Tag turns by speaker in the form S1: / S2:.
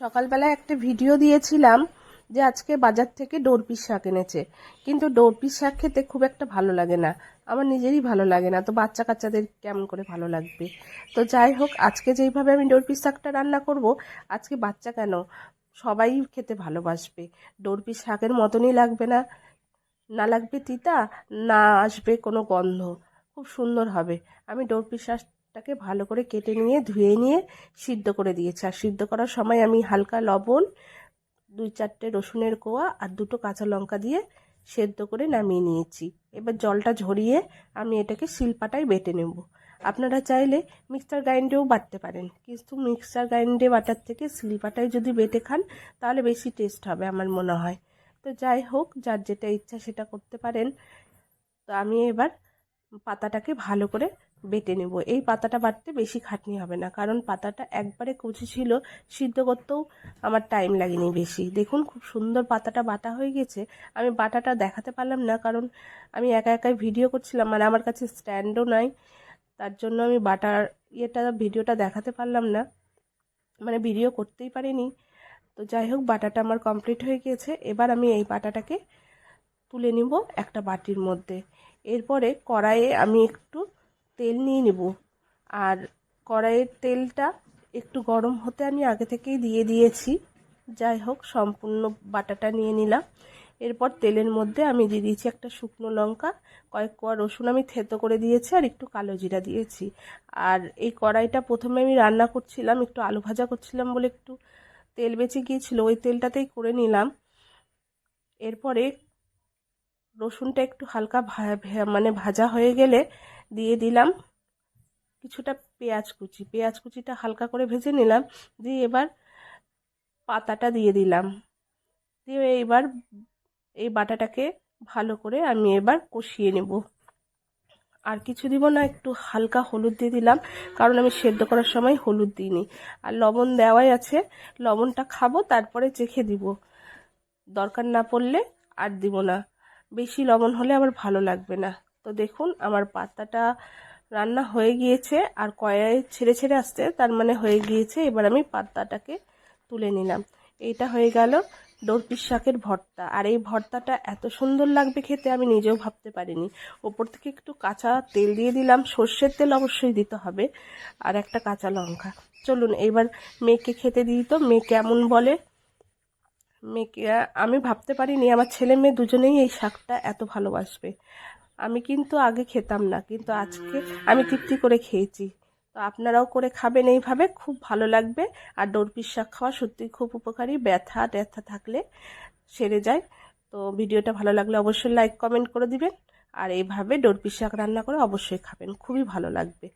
S1: সকালবেলায় একটা ভিডিও দিয়েছিলাম যে আজকে বাজার থেকে ডোরপিস শাক এনেছে, কিন্তু ডোরপিস শাক খেতে খুব একটা ভালো লাগে না, আমার নিজেরই ভালো লাগে না, তো বাচ্চা কাচ্চাদের কেমন করে ভালো লাগবে। তো যাই হোক, আজকে যেইভাবে আমি ডোরপিস শাকটা রান্না করব, আজকে বাচ্চা কেন সবাই খেতে ভালোবাসবে। ডোরপিস শাকের মতনই লাগবে না, না লাগবে তিতা, না আসবে কোনো গন্ধ, খুব সুন্দর হবে। আমি ডোরপিস শাকটাকে ভালো করে কেটে নিয়ে ধুয়ে নিয়ে সিদ্ধ করে দিয়েছি, আর সিদ্ধ করার সময় আমি হালকা লবণ, 2-4টে রসুনের কোয়া আর 2টো কাঁচা লঙ্কা দিয়ে সেদ্ধ করে নামিয়ে নিয়েছি। এবার জলটা ঝরিয়ে আমি এটাকে শিলপাটায় বেটে নেব। আপনারা চাইলে মিক্সার গ্রাইন্ডেও বাটতে পারেন, কিন্তু মিক্সার গ্রাইন্ডে বাটার থেকে শিলপাটায় যদি বেটে খান তাহলে বেশি টেস্ট হবে আমার মনে হয়। তো যাই হোক, যার যেটা ইচ্ছা সেটা করতে পারেন। তো আমি এবার পাতাটাকে ভালো করে বেটে নেব। এই পাতাটা বাটতে বেশি খাটনি হবে না, কারণ পাতাটা একবারে কচি ছিল, সিদ্ধ করতেও আমার টাইম লাগেনি বেশি। দেখুন খুব সুন্দর পাতাটা বাটা হয়ে গেছে। আমি বাটাটা দেখাতে পারলাম না, কারণ আমি একা একাই ভিডিও করছিলাম, মানে আমার কাছে স্ট্যান্ডও নাই, তার জন্য আমি বাটার ভিডিওটা দেখাতে পারলাম না, মানে ভিডিও করতেই পারিনি। তো যাই হোক, বাটাটা আমার কমপ্লিট হয়ে গিয়েছে। এবার আমি এই বাটাটাকে তুলে নিব একটা বাটির মধ্যে। এরপরে কড়াইয়ে আমি একটু তেল নিয়ে নেব, আর কড়াইয়ের তেলটা একটু গরম হতে আমি আগে থেকেই দিয়ে দিয়েছি। যাই হোক, সম্পূর্ণ বাটাটা নিয়ে নিলাম। এরপর তেলের মধ্যে আমি দিয়ে দিয়েছি একটা শুকনো লঙ্কা, কয়েক কোয়া রসুন আমি থেতো করে দিয়েছি, আর একটু কালো জিরা দিয়েছি। আর এই কড়াইটা প্রথমে আমি রান্না করছিলাম, একটু আলু ভাজা করছিলাম বলে একটু তেল বেঁচে গিয়েছিল, ওই তেলটাতেই করে নিলাম। এরপরে রসুনটা একটু হালকা মানে ভাজা হয়ে গেলে দিয়ে দিলাম কিছুটা পেঁয়াজ কুচিটা হালকা করে ভেজে নিলাম, দিয়ে এবার পাতাটা দিয়ে দিলাম, দিয়ে এবার এই বাটাটাকে ভালো করে আমি এবার কষিয়ে নেব। আর কিছু দিব না, একটু হালকা হলুদ দিয়ে দিলাম, কারণ আমি সেদ্ধ করার সময় হলুদ দিইনি। আর লবণ দেওয়াই আছে, লবণটা খাবো তারপরে চেখে দিব, দরকার না পড়লে আর দিব না, বেশি লবণ হলে আবার ভালো লাগবে না। তো দেখুন আমার পাতাটা রান্না হয়ে গিয়েছে, আর কড়াই ছেড়ে ছেড়ে আসছে, তার মানে হয়ে গিয়েছে। এবার আমি পাতাটাকে তুলে নিলাম। এইটা হয়ে গেল ডোরপিস শাকের ভর্তা। আর এই ভর্তাটা এত সুন্দর লাগবে খেতে আমি নিজেও ভাবতে পারিনি। ওপর থেকে একটু কাঁচা তেল দিয়ে দিলাম, সর্ষের তেল অবশ্যই দিতে হবে, আর একটা কাঁচা লঙ্কা। চলুন এবার মেয়েকে খেতে দিই, তো মেয়ে কেমন বলে। মেয়েকে, আমি ভাবতে পারিনি আমার ছেলে মেয়ে দুজনেই এই শাকটা এত ভালোবাসবে। আমি কিন্তু আগে খেতাম না, কিন্তু আজকে আমি তৃপ্তি করে খেয়েছি। তো আপনারাও করে খাবেন এইভাবে, খুব ভালো লাগবে। আর ডোরপিস শাক খাওয়া সত্যি খুব উপকারী, ব্যথা ট্যাথা থাকলে সেরে যায়। তো ভিডিওটা ভালো লাগলে অবশ্যই লাইক কমেন্ট করে দিবেন, আর এইভাবে ডোরপিস শাক রান্না করে অবশ্যই খাবেন, খুবই ভালো লাগবে।